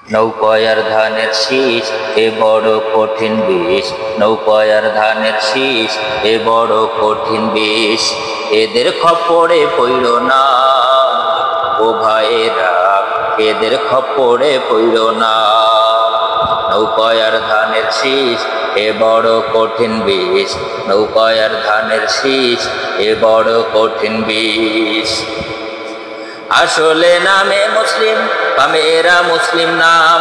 নৌকায়ার ধানের শীষ এ বড় কঠিন বিষ, নৌকায়ার ধানের শীষ এ বড় কঠিন বিষ। এদের খপ্পরে পইড় না ও ভাইয়েরা, এদের খপ্পরে পইড় না। নৌকায়ার ধানের শীষ এ বড় কঠিন বিষ, নৌকায়ার ধানের শীষ এ বড় কঠিন বিষ। আসলে নামে মুসলিম কামেরা মুসলিম নাম,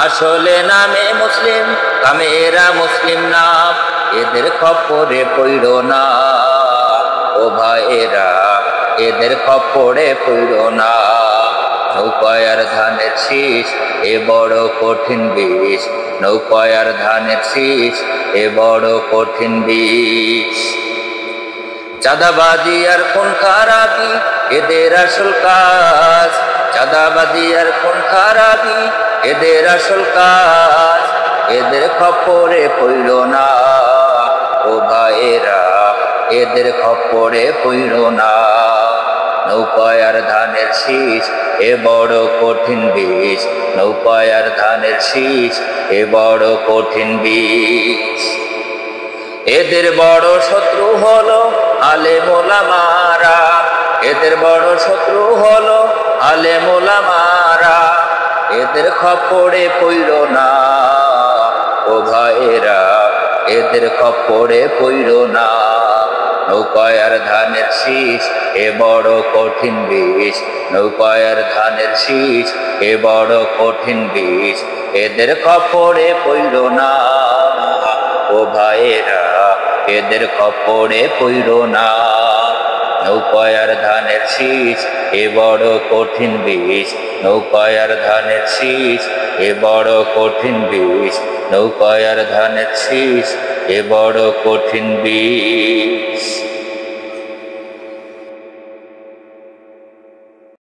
আসলে নামে মুসলিম কামেরা মুসলিম নাম। এদের খপ্পরে পইড় না ও ভাইয়েরা, এদের খপ্পরে পইড় না। নৌকায়ার ধানের শীষ এ বড় কঠিন বিষ, নৌকায়ার ধানের শীষ এ বড় কঠিন বিষ। চাঁদাবাজি আর কোন খারাপি এদের আসল কাজ, চাঁদাবাজি আর কোন খারাপি এদের আসল কাজ। এদের খপ্পরে পইড় না ও ভাইয়েরা, এদের খপ্পরে পইড় না। নৌকায়ার ধানের শীষ এ বড় কঠিন বিষ, নৌকায়ার ধানের শীষ এ বড় কঠিন বিষ। এদের বড় শত্রু হলো আলেম ওলামারা, এদের বড় শত্রু হলো আলেম ওলামারা। এদের খপ্পরে পইড় না ও ভাইয়েরা, এদের খপ্পরে পইড় না। নৌকায়ার ধানের শীষ এ বড় কঠিন বিষ, নৌকায়ার ধানের শীষ এ বড় কঠিন বিষ। এদের খপ্পরে পইড় না ও ভাইয়েরা, এদের খপ্পরে পইড় না। নৌকায়ার ধানের শীষ এ বড় কঠিন বিষ, নৌকায়ার ধানের শীষ এ বড় কঠিন বিষ, নৌকায়ার ধানের শীষ এ বড় কঠিন বিষ।